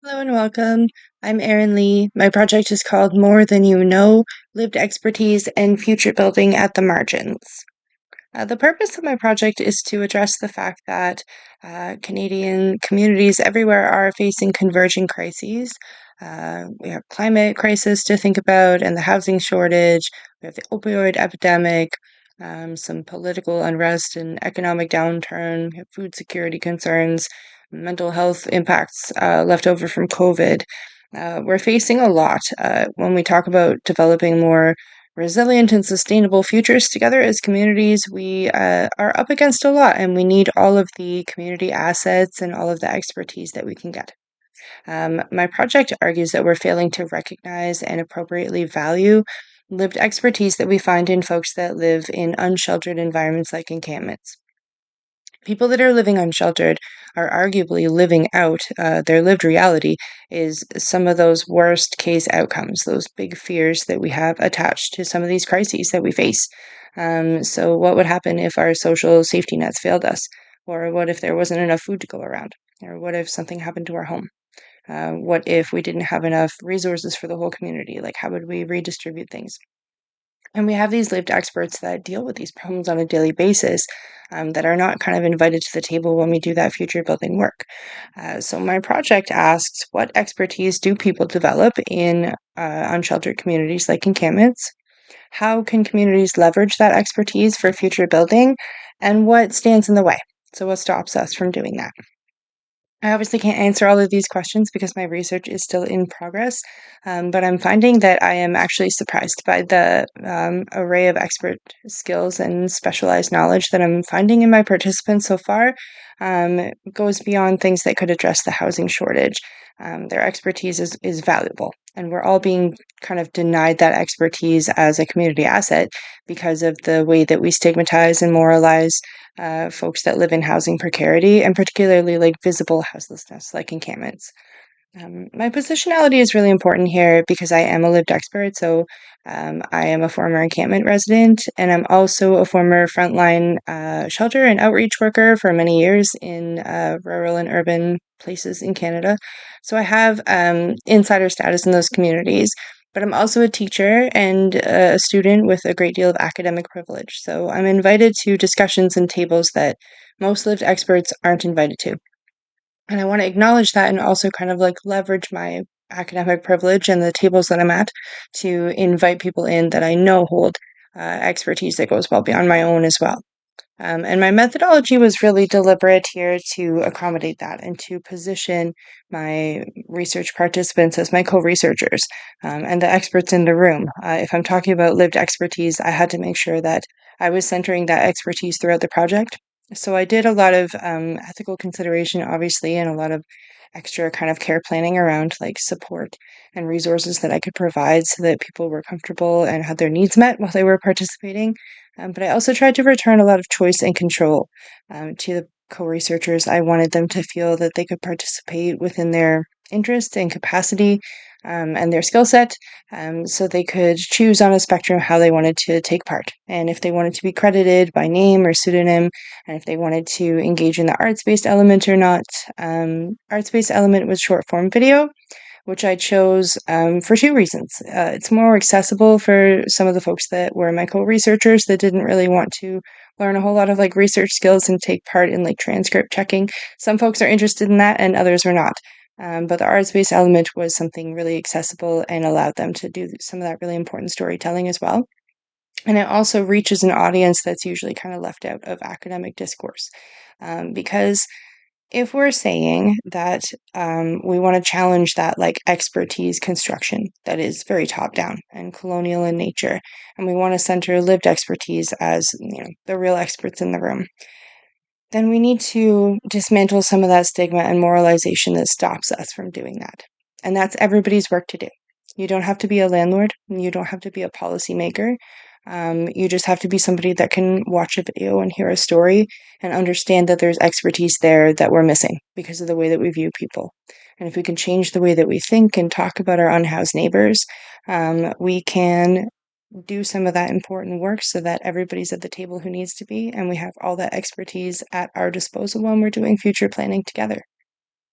Hello and welcome. I'm Erin Leigh. My project is called More Than You Know, Lived Expertise and Future Building at the Margins. The purpose of my project is to address the fact that Canadian communities everywhere are facing converging crises. We have climate crisis to think about and the housing shortage. We have the opioid epidemic, some political unrest and economic downturn. We have food security concerns, mental health impacts left over from COVID. We're facing a lot when we talk about developing more resilient and sustainable futures together as communities. We are up against a lot, and we need all of the community assets and all of the expertise that we can get. My project argues that we're failing to recognize and appropriately value lived expertise that we find in folks that live in unsheltered environments like encampments. People that are living unsheltered are arguably living out their lived reality is some of those worst case outcomes, those big fears that we have attached to some of these crises that we face. So, what would happen if our social safety nets failed us? Or what if there wasn't enough food to go around? Or what if something happened to our home? What if we didn't have enough resources for the whole community? Like, how would we redistribute things? And we have these lived experts that deal with these problems on a daily basis that are not kind of invited to the table when we do that future building work. So, my project asks, what expertise do people develop in unsheltered communities like encampments? How can communities leverage that expertise for future building? And what stands in the way? So, what stops us from doing that? I obviously can't answer all of these questions because my research is still in progress, but I'm finding that I am actually surprised by the array of expert skills and specialized knowledge that I'm finding in my participants so far. It goes beyond things that could address the housing shortage. Their expertise is valuable, and we're all being kind of denied that expertise as a community asset because of the way that we stigmatize and moralize folks that live in housing precarity and particularly like visible houselessness, like encampments. My positionality is really important here because I am a lived expert. So I am a former encampment resident, and I'm also a former frontline shelter and outreach worker for many years in rural and urban places in Canada. So I have insider status in those communities. But I'm also a teacher and a student with a great deal of academic privilege. So I'm invited to discussions and tables that most lived experts aren't invited to. And I want to acknowledge that and also kind of like leverage my academic privilege and the tables that I'm at to invite people in that I know hold expertise that goes well beyond my own as well. And my methodology was really deliberate here to accommodate that and to position my research participants as my co researchers and the experts in the room. If I'm talking about lived expertise, I had to make sure that I was centering that expertise throughout the project. So I did a lot of ethical consideration, obviously, and a lot of extra kind of care planning around like support and resources that I could provide so that people were comfortable and had their needs met while they were participating. But I also tried to return a lot of choice and control to the co researchers. I wanted them to feel that they could participate within their interest and capacity and their skill set so they could choose on a spectrum how they wanted to take part. And if they wanted to be credited by name or pseudonym, and if they wanted to engage in the arts based element or not. Arts based element was short form video, which I chose for two reasons. It's more accessible for some of the folks that were my co-researchers that didn't really want to learn a whole lot of like research skills and take part in like transcript checking. Some folks are interested in that and others are not. But the arts-based element was something really accessible and allowed them to do some of that really important storytelling as well. And it also reaches an audience that's usually kind of left out of academic discourse. Because if we're saying that we want to challenge that like expertise construction that is very top down and colonial in nature, and we want to center lived expertise as the real experts in the room, then we need to dismantle some of that stigma and moralization that stops us from doing that. And that's everybody's work to do. You don't have to be a landlord. You don't have to be a policymaker. You just have to be somebody that can watch a video and hear a story and understand that there's expertise there that we're missing because of the way that we view people. And if we can change the way that we think and talk about our unhoused neighbors, we can do some of that important work so that everybody's at the table who needs to be, and we have all that expertise at our disposal when we're doing future planning together.